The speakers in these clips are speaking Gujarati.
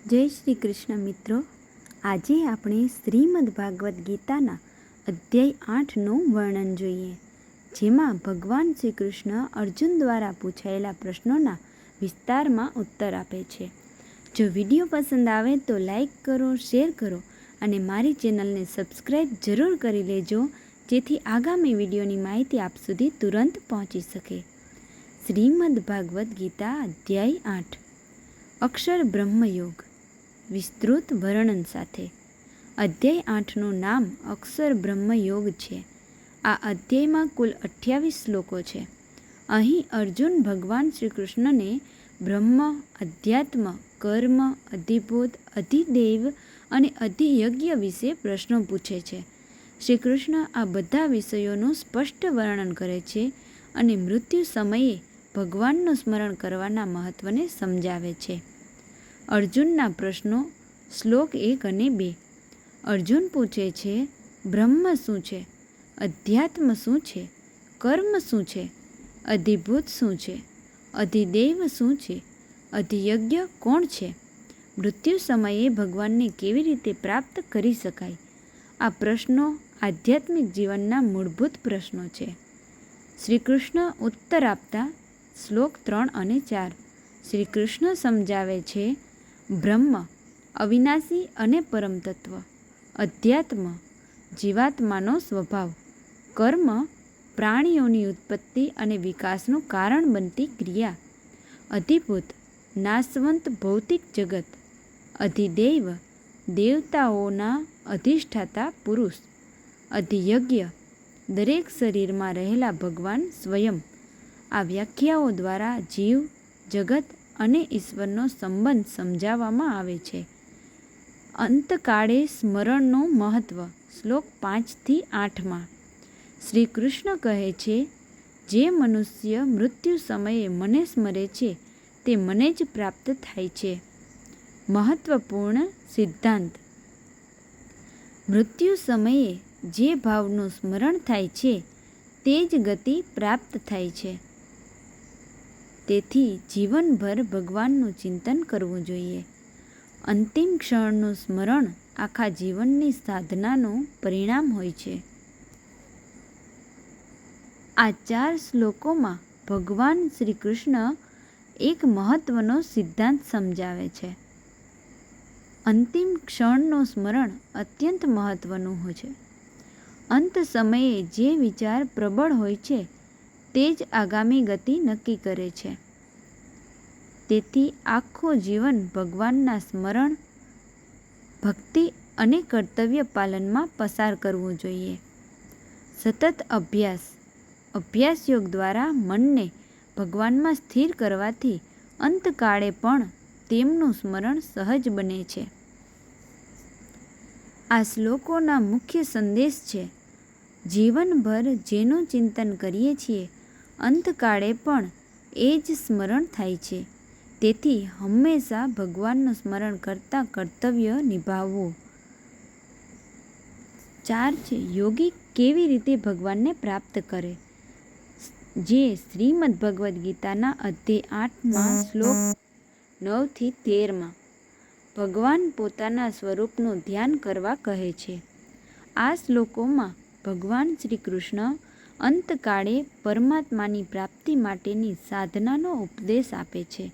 જય શ્રી કૃષ્ણ મિત્રો, આજે આપણે શ્રીમદ ભાગવદ્ ગીતાના અધ્યાય 8નું વર્ણન જોઈએ, જેમાં ભગવાન શ્રી કૃષ્ણ અર્જુન દ્વારા પૂછાયેલા પ્રશ્નોના વિસ્તારમાં ઉત્તર આપે છે. જો વિડીયો પસંદ આવે તો લાઈક કરો, શેર કરો અને મારી ચેનલને સબસ્ક્રાઈબ જરૂર કરી લેજો, જેથી આગામી વિડીયોની માહિતી આપ સુધી તુરંત પહોંચી શકે. શ્રીમદ ભાગવદ્ ગીતા અધ્યાય 8 અક્ષર બ્રહ્મયોગ વિસ્તૃત વર્ણન સાથે. અધ્યાય 8નું નામ અક્ષર બ્રહ્મયોગ છે. આ અધ્યાયમાં કુલ 28 શ્લોકો છે. અહીં અર્જુન ભગવાન શ્રી કૃષ્ણને બ્રહ્મ, અધ્યાત્મ, કર્મ, અધિભૂત, અધિદેવ અને અધિયજ્ઞ વિશે પ્રશ્નો પૂછે છે. શ્રી કૃષ્ણ આ બધા વિષયોનું સ્પષ્ટ વર્ણન કરે છે અને મૃત્યુ સમયે ભગવાનનું સ્મરણ કરવાના મહત્ત્વને સમજાવે છે. અર્જુનના પ્રશ્નો શ્લોક 1 અને 2. અર્જુન પૂછે છે, બ્રહ્મ શું છે? અધ્યાત્મ શું છે? કર્મ શું છે? અધિભૂત શું છે? અધિદેવ શું છે? અધિયજ્ઞ કોણ છે? મૃત્યુ સમયે ભગવાનને કેવી રીતે પ્રાપ્ત કરી શકાય? આ પ્રશ્નો આધ્યાત્મિક જીવનના મૂળભૂત પ્રશ્નો છે. શ્રી કૃષ્ણ ઉત્તર આપતા શ્લોક 3 અને 4. શ્રી કૃષ્ણ સમજાવે છે, બ્રહ્મ અવિનાશી અને પરમ તત્વ, અધ્યાત્મ જીવાત્માનો સ્વભાવ, કર્મ પ્રાણીઓની ઉત્પત્તિ અને વિકાસનું કારણ બનતી ક્રિયા, અધિભૂત નાશવંત ભૌતિક જગત, અધિદેવ દેવતાઓના અધિષ્ઠાતા પુરુષ, અધિયજ્ઞ દરેક શરીરમાં રહેલા ભગવાન સ્વયં. આ વ્યાખ્યાઓ દ્વારા જીવ, જગત અને ઈશ્વરનો સંબંધ સમજાવવામાં આવે છે. અંતકાળે સ્મરણનું મહત્ત્વ શ્લોક 5 થી 8. શ્રી કૃષ્ણ કહે છે, જે મનુષ્ય મૃત્યુ સમયે મને સ્મરે છે તે મને જ પ્રાપ્ત થાય છે. મહત્વપૂર્ણ સિદ્ધાંત: મૃત્યુ સમયે જે ભાવનું સ્મરણ થાય છે તે જ ગતિ પ્રાપ્ત થાય છે. તેથી જીવનભર ભગવાનનું ચિંતન કરવું જોઈએ. અંતિમ ક્ષણનું સ્મરણ આખા જીવનની સાધનાનું પરિણામ હોય છે. આ 4 શ્લોકોમાં ભગવાન શ્રી કૃષ્ણ એક મહત્વનો સિદ્ધાંત સમજાવે છે. અંતિમ ક્ષણનું સ્મરણ અત્યંત મહત્વનું હોય છે. અંત સમયે જે વિચાર પ્રબળ હોય છે તે જ આગામી ગતિ નક્કી કરે છે. તેથી આખું જીવન ભગવાનના સ્મરણ, ભક્તિ અને કર્તવ્ય પાલનમાં પસાર કરવું જોઈએ. સતત અભ્યાસ યોગ દ્વારા મનને ભગવાનમાં સ્થિર કરવાથી અંતકાળે પણ તેમનું સ્મરણ સહજ બને છે. આ શ્લોકોના મુખ્ય સંદેશ છે, જીવનભર જેનું ચિંતન કરીએ છીએ અંતકાળે પણ એ જ સ્મરણ થાય છે. તેથી હંમેશા ભગવાનનું સ્મરણ કરતા કર્તવ્ય નિભાવવું. 4 છે, યોગી કેવી રીતે ભગવાનને પ્રાપ્ત કરે? જે શ્રીમદ ભગવદ્ ગીતાના અધ્યાય 8માં શ્લોક 9 થી 13. ભગવાન પોતાના સ્વરૂપનું ધ્યાન કરવા કહે છે. આ શ્લોકોમાં ભગવાન શ્રી કૃષ્ણ અંતકાળે પરમાત્માની પ્રાપ્તિ માટેની સાધનાનો ઉપદેશ આપે છે.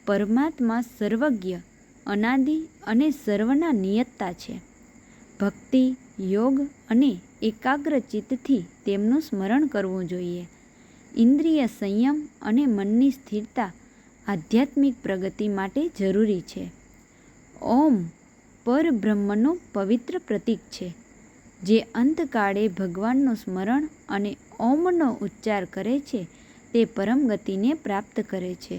પરમાત્મા સર્વજ્ઞ, અનાદિ અને સર્વના નિયંતા છે. ભક્તિ, યોગ અને એકાગ્ર ચિત્તથી તેમનું સ્મરણ કરવું જોઈએ. ઇન્દ્રિય સંયમ અને મનની સ્થિરતા આધ્યાત્મિક પ્રગતિ માટે જરૂરી છે. ઓમ પરબ્રહ્મનું પવિત્ર પ્રતીક છે. જે અંતકાળે ભગવાનનું સ્મરણ અને ઓમનો ઉચ્ચાર કરે છે તે પરમ ગતિને પ્રાપ્ત કરે છે.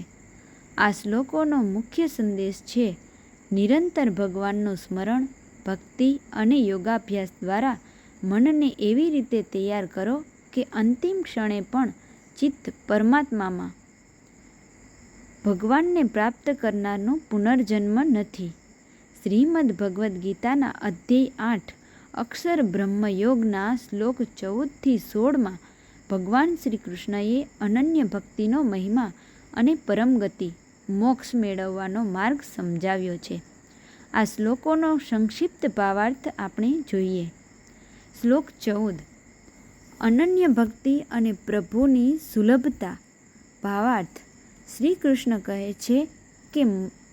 આ શ્લોકોનો મુખ્ય સંદેશ છે, નિરંતર ભગવાનનું સ્મરણ, ભક્તિ અને યોગાભ્યાસ દ્વારા મનને એવી રીતે તૈયાર કરો કે અંતિમ ક્ષણે પણ ચિત્ત પરમાત્મામાં, ભગવાનને પ્રાપ્ત કરનારનું પુનર્જન્મ નથી. શ્રીમદ ભગવદ્ ગીતાના અધ્યાય 8 અક્ષર બ્રહ્મયોગના શ્લોક 14 થી 16 ભગવાન શ્રી કૃષ્ણએ અનન્ય ભક્તિનો મહિમા અને પરમ ગતિ, મોક્ષ મેળવવાનો માર્ગ સમજાવ્યો છે. આ શ્લોકોનો સંક્ષિપ્ત ભાવાર્થ આપણે જોઈએ. શ્લોક 14. અનન્ય ભક્તિ અને પ્રભુની સુલભતા. ભાવાર્થ. શ્રી કૃષ્ણ કહે છે કે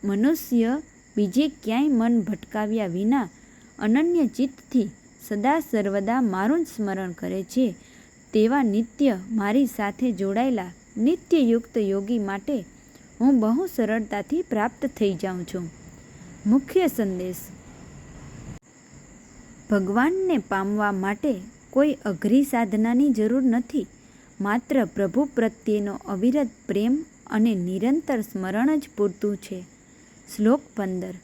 મનુષ્ય બીજે ક્યાંય મન ભટકાવ્યા વિના અનન્ય ચિત્તથી સદા સર્વદા મારું જ સ્મરણ કરે છે તેવા નિત્ય મારી સાથે જોડાયેલા નિત્યયુક્ત યોગી માટે હું બહુ સરળતાથી પ્રાપ્ત થઈ જાઉં છું. મુખ્ય સંદેશ. ભગવાનને પામવા માટે કોઈ અઘરી સાધનાની જરૂર નથી. માત્ર પ્રભુ પ્રત્યેનો અવિરત પ્રેમ અને નિરંતર સ્મરણ જ પૂરતું છે. શ્લોક 15.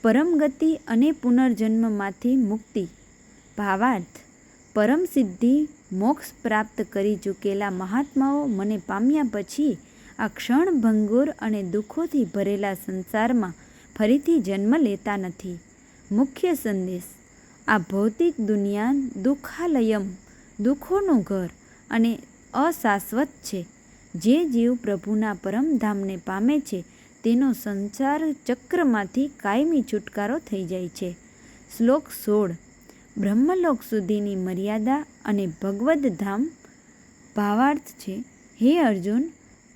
પરમ ગતિ અને પુનર્જન્મમાંથી મુક્તિ. ભાવાર્થ. પરમ સિદ્ધિ મોક્ષ પ્રાપ્ત કરી ચૂકેલા મહાત્માઓ મને પામ્યા પછી આ ક્ષણભંગુર અને દુઃખોથી ભરેલા સંસારમાં ફરીથી જન્મ લેતા નથી. મુખ્ય સંદેશ. આ ભૌતિક દુનિયા દુઃખાલયમ, દુઃખોનું ઘર અને અશાશ્વત છે. જે જીવ પ્રભુના પરમધામને પામે છે તેનો સંસાર ચક્રમાંથી કાયમી છુટકારો થઈ જાય છે. શ્લોક 16. બ્રહ્મલોક સુધીની મર્યાદા અને ભગવદ્ ધામ. ભાવાર્થ છે, હે અર્જુન,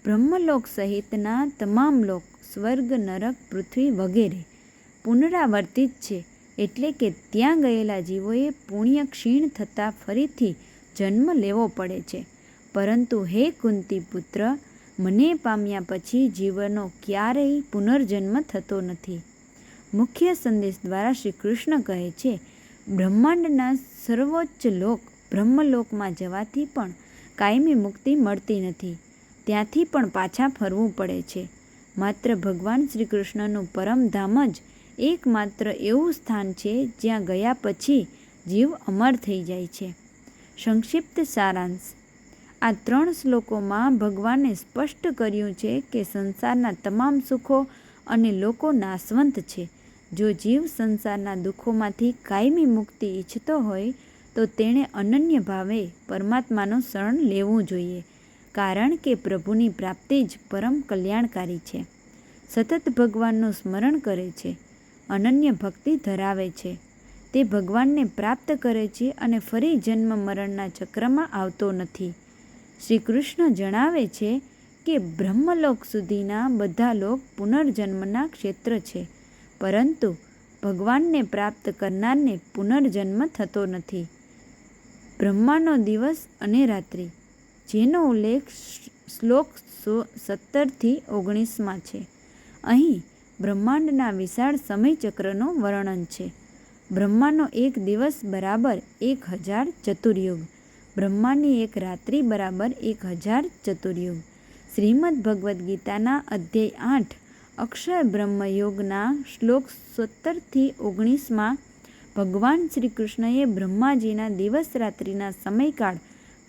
બ્રહ્મલોક સહિતના તમામ લોક, સ્વર્ગ, નરક, પૃથ્વી વગેરે પુનરાવર્તિત છે, એટલે કે ત્યાં ગયેલા જીવોએ પુણ્ય ક્ષીણ થતાં ફરીથી જન્મ લેવો પડે છે. પરંતુ હે કુંતી પુત્ર, મને પામ્યા પછી જીવનો ક્યારેય પુનર્જન્મ થતો નથી. મુખ્ય સંદેશ દ્વારા શ્રી કૃષ્ણ કહે છે, બ્રહ્માંડના સર્વોચ્ચ લોક બ્રહ્મલોકમાં જવાથી પણ કાયમી મુક્તિ મળતી નથી. ત્યાંથી પણ પાછા ફરવું પડે છે. માત્ર ભગવાન શ્રી કૃષ્ણનું પરમધામ જ એકમાત્ર એવું સ્થાન છે જ્યાં ગયા પછી જીવ અમર થઈ જાય છે. સંક્ષિપ્ત સારાંશ. આ 3 શ્લોકોમાં ભગવાને સ્પષ્ટ કર્યું છે કે સંસારના તમામ સુખો અને લોકો નાશવંત છે. જો જીવ સંસારના દુઃખોમાંથી કાયમી મુક્તિ ઈચ્છતો હોય તો તેણે અનન્ય ભાવે પરમાત્માનું શરણ લેવું જોઈએ, કારણ કે પ્રભુની પ્રાપ્તિ જ પરમ કલ્યાણકારી છે. સતત ભગવાનનું સ્મરણ કરે છે, અનન્ય ભક્તિ ધરાવે છે, તે ભગવાનને પ્રાપ્ત કરે છે અને ફરી જન્મ મરણના ચક્રમાં આવતો નથી. શ્રી કૃષ્ણ જણાવે છે કે બ્રહ્મલોક સુધીના બધા લોક પુનર્જન્મના ક્ષેત્ર છે, પરંતુ ભગવાનને પ્રાપ્ત કરનારને પુનર્જન્મ થતો નથી. બ્રહ્માનો દિવસ અને રાત્રિ, જેનો ઉલ્લેખ શ્લોક 17-19 છે. અહીં બ્રહ્માંડના વિશાળ સમયચક્રનો વર્ણન છે. બ્રહ્માનો એક દિવસ બરાબર 1000 ચતુર્યુગ. બ્રહ્માની એક રાત્રિ બરાબર 1000 ચતુર્યુગ. શ્રીમદ્ ભગવદ્ ગીતાના અધ્યાય 8 અક્ષર બ્રહ્મયોગના શ્લોક 17-19 ભગવાન શ્રી કૃષ્ણએ બ્રહ્માજીના દિવસ રાત્રિના સમયકાળ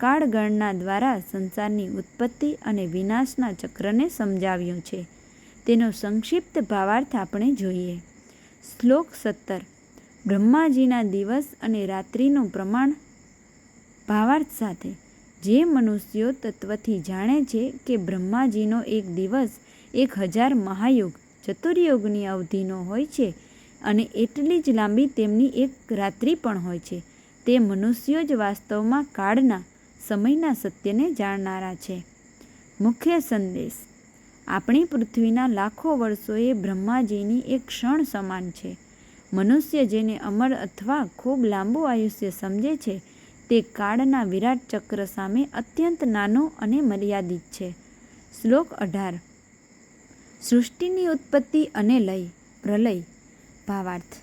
કાળગણના દ્વારા સંસારની ઉત્પત્તિ અને વિનાશના ચક્રને સમજાવ્યું છે. તેનો સંક્ષિપ્ત ભાવાર્થ આપણે જોઈએ. શ્લોક 17. બ્રહ્માજીના દિવસ અને રાત્રિનું પ્રમાણ. ભાવાર્થ સાથે. જે મનુષ્યો તત્વથી જાણે છે કે બ્રહ્માજીનો એક દિવસ 1000 મહાયુગ ચતુર્યુગની અવધિનો હોય છે અને એટલી જ લાંબી તેમની એક રાત્રિ પણ હોય છે, તે મનુષ્યો જ વાસ્તવમાં કાળના, સમયના સત્યને જાણનારા છે. મુખ્ય સંદેશ. આપણી પૃથ્વીના લાખો વર્ષો એ બ્રહ્માજીની એક ક્ષણ સમાન છે. મનુષ્ય જેને અમર અથવા ખૂબ લાંબુ આયુષ્ય સમજે છે તે કાળના વિરાટ ચક્ર સામે અત્યંત નાનો અને મર્યાદિત છે. શ્લોક 18. સૃષ્ટિની ઉત્પત્તિ અને લય, પ્રલય. ભાવાર્થ.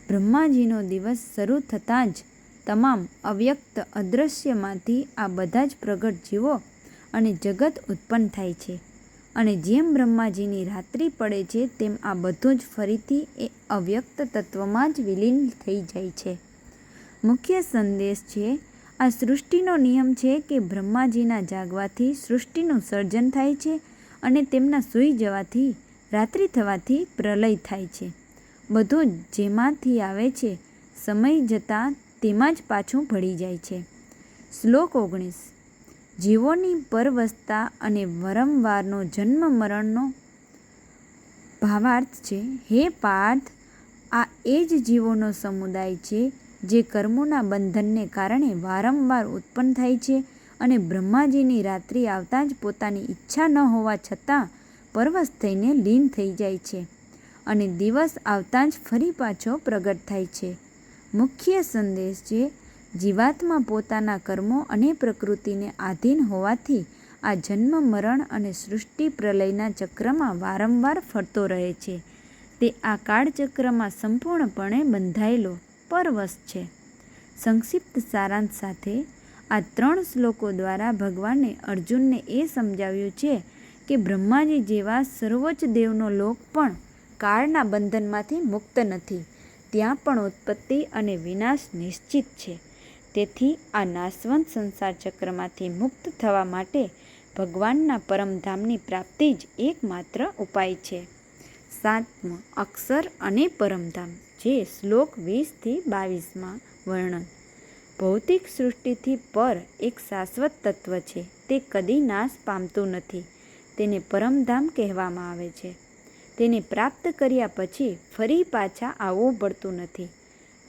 બ્રહ્માજીનો દિવસ શરૂ થતાં જ તમામ અવ્યક્ત અદૃશ્યમાંથી આ બધા જ પ્રગટ જીવો અને જગત ઉત્પન્ન થાય છે, અને જેમ બ્રહ્માજીની રાત્રિ પડે છે તેમ આ બધું જ ફરીથી એ અવ્યક્ત તત્વમાં જ વિલીન થઈ જાય છે. મુખ્ય સંદેશ છે, આ સૃષ્ટિનો નિયમ છે કે બ્રહ્માજીના જાગવાથી સૃષ્ટિનું સર્જન થાય છે અને તેમના સૂઈ જવાથી, રાત્રિ થવાથી પ્રલય થાય છે. બધું જેમાંથી આવે છે સમય જતાં તેમાં જ પાછું ભળી જાય છે. શ્લોક 19. જીવોની પરવસતા અને વારંવારનો જન્મ મરણનો. ભાવાર્થ છે, હે પાર્થ, આ એ જ જીવોનો સમુદાય છે જે કર્મોના બંધનને કારણે વારંવાર ઉત્પન્ન થાય છે અને બ્રહ્માજીની રાત્રિ આવતાં જ પોતાની ઈચ્છા ન હોવા છતાં પરવશ થઈને લીન થઈ જાય છે અને દિવસ આવતાં જ ફરી પાછો પ્રગટ થાય છે. મુખ્ય સંદેશ છે, જીવાત્મા પોતાના કર્મો અને પ્રકૃતિને આધીન હોવાથી આ જન્મ મરણ અને સૃષ્ટિ પ્રલયના ચક્રમાં વારંવાર ફરતો રહે છે. તે આ કાળચક્રમાં સંપૂર્ણપણે બંધાયેલો પરવશ છે. સંક્ષિપ્ત સારાંશ સાથે આ 3 શ્લોકો દ્વારા ભગવાને અર્જુનને એ સમજાવ્યું છે કે બ્રહ્માજી જેવા સર્વોચ્ચ દેવનો લોક પણ કાળના બંધનમાંથી મુક્ત નથી. ત્યાં પણ ઉત્પત્તિ અને વિનાશ નિશ્ચિત છે. તેથી આ નાશવંત સંસાર ચક્રમાંથી મુક્ત થવા માટે ભગવાનના પરમધામની પ્રાપ્તિ જ એકમાત્ર ઉપાય છે. 7મો અક્ષર અને પરમધામ, જે શ્લોક 20-22માં વર્ણન. ભૌતિક સૃષ્ટિથી પર એક શાશ્વત તત્વ છે. તે કદી નાશ પામતું નથી. તેને પરમધામ કહેવામાં આવે છે. તેને પ્રાપ્ત કર્યા પછી ફરી પાછા આવવું પડતું નથી.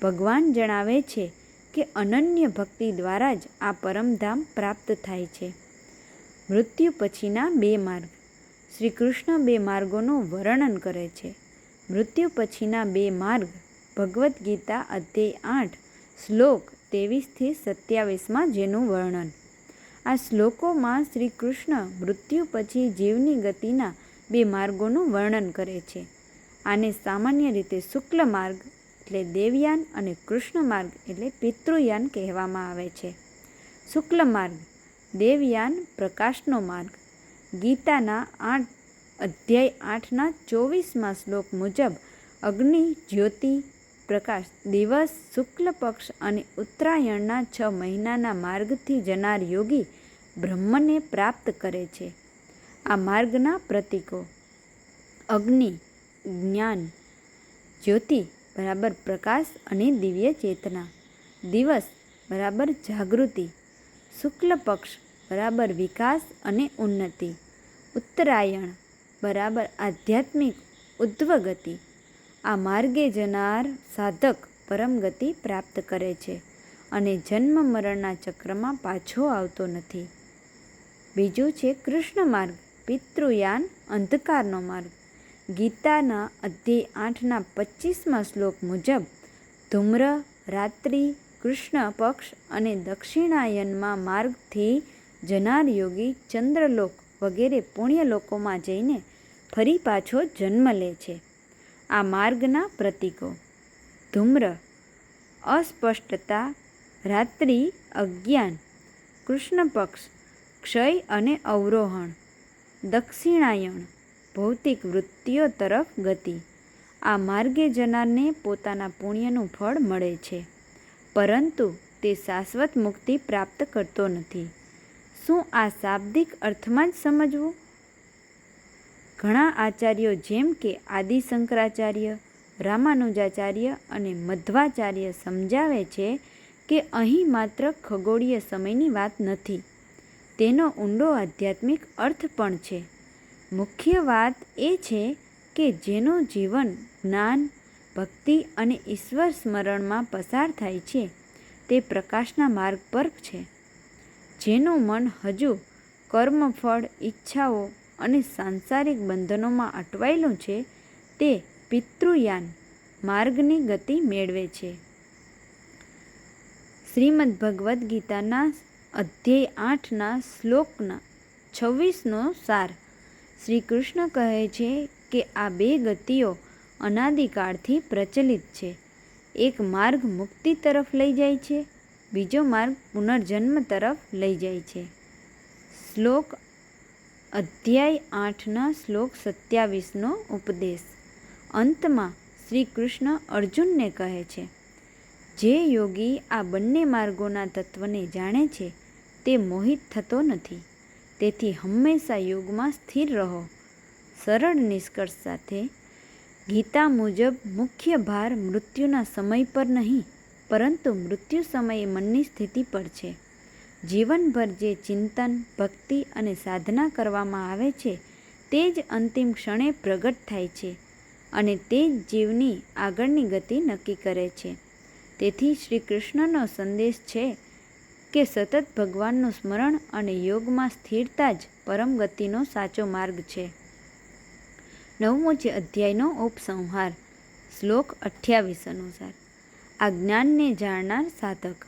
ભગવાન જણાવે છે કે અનન્ય ભક્તિ દ્વારા જ આ પરમધામ પ્રાપ્ત થાય છે. મૃત્યુ પછીના 2 માર્ગ. શ્રી કૃષ્ણ 2 માર્ગોનું વર્ણન કરે છે. મૃત્યુ પછીના 2 માર્ગ ભગવદ્ ગીતા અધ્યાય 8 શ્લોક 23-27માં જેનું વર્ણન. આ શ્લોકોમાં શ્રી કૃષ્ણ મૃત્યુ પછી જીવની ગતિના 2 માર્ગોનું વર્ણન કરે છે. આને સામાન્ય રીતે શુક્લ માર્ગ એટલે દેવયાન અને કૃષ્ણ માર્ગ એટલે પિતૃયાન કહેવામાં આવે છે. શુક્લ માર્ગ દેવયાન પ્રકાશનો માર્ગ. ગીતાના અધ્યાય 8ના 24મા શ્લોક મુજબ અગ્નિ, જ્યોતિ, પ્રકાશ, દિવસ, શુક્લ પક્ષ અને ઉત્તરાયણના 6 મહિનાના માર્ગથી જનાર યોગી બ્રહ્મને પ્રાપ્ત કરે છે. આ માર્ગના પ્રતીકો: અગ્નિ જ્ઞાન, જ્યોતિ બરાબર પ્રકાશ અને દિવ્ય ચેતના, દિવસ બરાબર જાગૃતિ, શુક્લ પક્ષ બરાબર વિકાસ અને ઉન્નતિ, ઉત્તરાયણ બરાબર આધ્યાત્મિક ઉદ્ધવગતિ. આ માર્ગે જનાર સાધક પરમગતિ પ્રાપ્ત કરે છે અને જન્મ મરણના ચક્રમાં પાછો આવતો નથી. બીજું છે કૃષ્ણ માર્ગ, પિતૃયાન, અંધકારનો માર્ગ. ગીતાના અધ્યાય 8ના 25મા શ્લોક મુજબ ધૂમ્ર, રાત્રિ, કૃષ્ણ પક્ષ અને દક્ષિણાયનમાં માર્ગથી જનાર યોગી ચંદ્રલોક વગેરે પુણ્યલોકોમાં જઈને ફરી પાછો જન્મ લે છે. આ માર્ગના પ્રતીકો: ધૂમ્ર અસ્પષ્ટતા, રાત્રિ અજ્ઞાન, કૃષ્ણ પક્ષ ક્ષય અને અવરોહણ, દક્ષિણાયણ ભૌતિક વૃત્તિઓ તરફ ગતિ. આ માર્ગે જનારને પોતાના પુણ્યનું ફળ મળે છે, પરંતુ તે શાશ્વત મુક્તિ પ્રાપ્ત કરતો નથી. શું આ શાબ્દિક અર્થમાં જ સમજવું? ઘણા આચાર્યો જેમ કે આદિ શંકરાચાર્ય, રામાનુજાચાર્ય અને મધ્વાચાર્ય સમજાવે છે કે અહીં માત્ર ખગોળીય સમયની વાત નથી. તેનો ઊંડો આધ્યાત્મિક અર્થ પણ છે. મુખ્ય વાત એ છે કે જેનું જીવન જ્ઞાન, ભક્તિ અને ઈશ્વર સ્મરણમાં પસાર થાય છે તે પ્રકાશના માર્ગ પર છે. જેનું મન હજુ કર્મફળ, ઈચ્છાઓ અને સાંસારિક બંધનોમાં અટવાયેલું છે તે પિતૃયાન માર્ગની ગતિ મેળવે છે. શ્રીમદ્ ભગવદ્ ગીતાના અધ્યાય 8ના શ્લોકના 26નો સાર. શ્રી કૃષ્ણ કહે છે કે આ 2 ગતિઓ અનાદિકાળથી પ્રચલિત છે. એક માર્ગ મુક્તિ તરફ લઈ જાય છે, બીજો માર્ગ પુનર્જન્મ તરફ લઈ જાય છે. શ્લોક અધ્યાય 8ના શ્લોક 27નો ઉપદેશ. અંતમાં શ્રી કૃષ્ણ અર્જુનને કહે છે, જે યોગી આ બંને માર્ગોના તત્વને જાણે છે તે મોહિત થતો નથી. તેથી હંમેશા યોગમાં સ્થિર રહો. સરળ નિષ્કર્ષ સાથે ગીતા મુજબ મુખ્ય ભાર મૃત્યુના સમય પર નહીં, પરંતુ મૃત્યુ સમયે મનની સ્થિતિ પર છે. જીવનભર જે ચિંતન, ભક્તિ અને સાધના કરવામાં આવે છે તે જ અંતિમ ક્ષણે પ્રગટ થાય છે અને તે જ જીવની આગળની ગતિ નક્કી કરે છે. તેથી શ્રી કૃષ્ણનો સંદેશ છે કે સતત ભગવાનનું સ્મરણ અને યોગમાં સ્થિરતા જ પરમ ગતિનો સાચો માર્ગ છે. 9મો છે અધ્યાયનો ઉપસંહાર. શ્લોક 28 અનુસાર આ જ્ઞાનને જાણનાર સાધક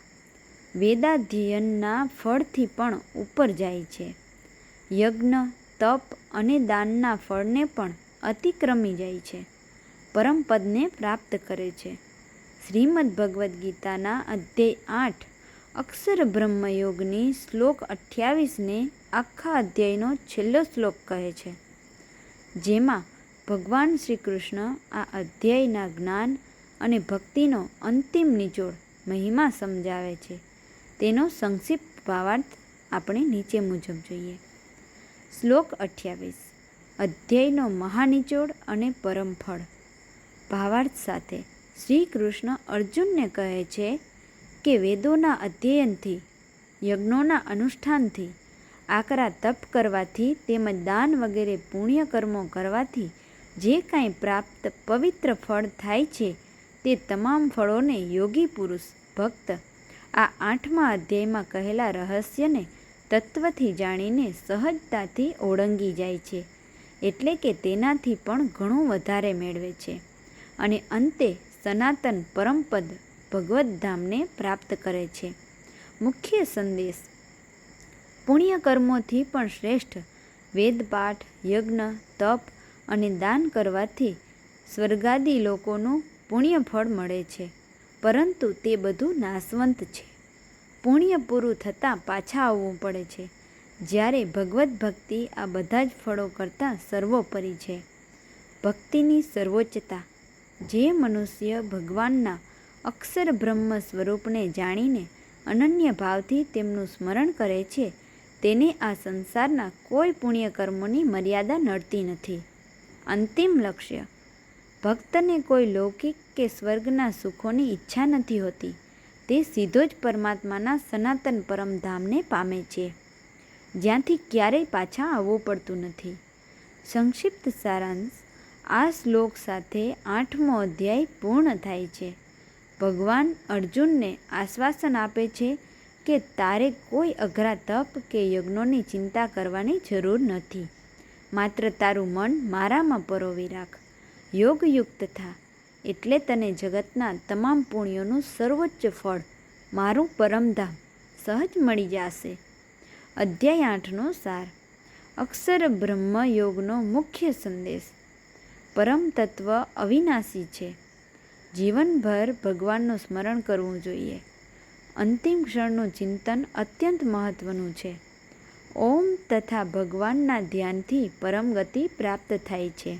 વેદાધ્યયનના ફળથી પણ ઉપર જાય છે. યજ્ઞ, તપ અને દાનના ફળને પણ અતિક્રમી જાય છે. પરમપદને પ્રાપ્ત કરે છે. શ્રીમદ્ ભગવદ્ ગીતાના અધ્યાય 8 અક્ષર બ્રહ્મયોગની શ્લોક 28ને આખા અધ્યાયનો છેલ્લો શ્લોક કહે છે, જેમાં ભગવાન શ્રી કૃષ્ણ આ અધ્યાયના જ્ઞાન અને ભક્તિનો અંતિમ નિચોડ મહિમા સમજાવે છે. તેનો સંક્ષિપ્ત ભાવાર્થ આપણે નીચે મુજબ જોઈએ. શ્લોક 28 અધ્યાયનો મહાનિચોડ અને પરમફળ. ભાવાર્થ સાથે શ્રી કૃષ્ણ અર્જુનને કહે છે કે વેદોના અધ્યયનથી, યજ્ઞોના અનુષ્ઠાનથી, આકરા તપ કરવાથી તેમજ દાન વગેરે પુણ્ય કર્મો કરવાથી જે કાંઈ પ્રાપ્ત પવિત્ર ફળ થાય છે તે તમામ ફળોને યોગી પુરુષ ભક્ત આ 8મા અધ્યાયમાં કહેલા રહસ્યને તત્વથી જાણીને સહજતાથી ઓળંગી જાય છે. એટલે કે તેનાથી પણ ઘણું વધારે મેળવે છે અને અંતે સનાતન પરમપદ ભગવદ્ધામને પ્રાપ્ત કરે છે. મુખ્ય સંદેશ: પુણ્ય કર્મોથી પણ શ્રેષ્ઠ વેદપાઠ, યજ્ઞ, તપ અને દાન કરવાથી સ્વર્ગાદી લોકોનું પુણ્યફળ મળે છે, પરંતુ તે બધું નાશવંત છે. પુણ્ય પૂરું થતાં પાછા આવવું પડે છે, જ્યારે ભગવદ્ ભક્તિ આ બધા જ ફળો કરતાં સર્વોપરી છે. ભક્તિની સર્વોચ્ચતા: જે મનુષ્ય ભગવાનના અક્ષર બ્રહ્મ સ્વરૂપને જાણીને અનન્ય ભાવથી તેમનું સ્મરણ કરે છે, તેને આ સંસારના કોઈ પુણ્ય કર્મોની મર્યાદા નડતી નથી. અંતિમ લક્ષ્ય: ભક્તને કોઈ લૌકિક કે સ્વર્ગના સુખોની ઈચ્છા નથી હોતી. તે સીધો જ પરમાત્માના સનાતન પરમધામને પામે છે, જ્યાંથી ક્યારેય પાછા આવવું પડતું નથી. સંક્ષિપ્ત સારાંશ: આ શ્લોક સાથે 8મો અધ્યાય પૂર્ણ થાય છે. ભગવાન અર્જુનને આશ્વાસન આપે છે કે તારે કોઈ અઘરા તપ કે યજ્ઞોની ચિંતા કરવાની જરૂર નથી. માત્ર તારું મન મારામાં પરોવી રાખ, યોગયુક્ત થા, એટલે તને જગતના તમામ પુણ્યોનું સર્વોચ્ચ ફળ મારું પરમધામ સહજ મળી જશે. અધ્યાય 8નો સાર. અક્ષર બ્રહ્મ યોગનો મુખ્ય સંદેશ: પરમ તત્વ અવિનાશી છે. જીવનભર ભગવાનનું સ્મરણ કરવું જોઈએ. અંતિમ ક્ષણનું ચિંતન અત્યંત મહત્વનું છે. ઓમ તથા ભગવાનના ધ્યાનથી પરમ ગતિ પ્રાપ્ત થાય છે.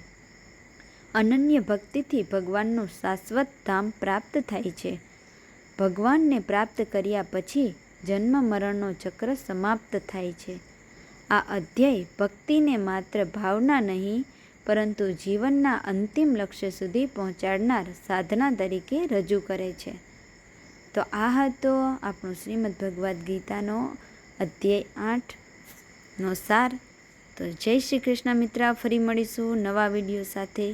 અનન્ય ભક્તિથી ભગવાનનું શાશ્વત ધામ પ્રાપ્ત થાય છે. ભગવાનને પ્રાપ્ત કર્યા પછી જન્મ મરણનો ચક્ર સમાપ્ત થાય છે. આ અધ્યાય ભક્તિને માત્ર ભાવના નહીં, પરંતુ જીવનના અંતિમ લક્ષ્ય સુધી પહોંચાડનાર સાધના તરીકે રજૂ કરે છે. તો આ હતો આપણો શ્રીમદ્ ભગવદ્ ગીતાનો અધ્યાય 8નો સાર. તો જય શ્રી કૃષ્ણ મિત્ર, ફરી મળીશું નવા વિડીયો સાથે.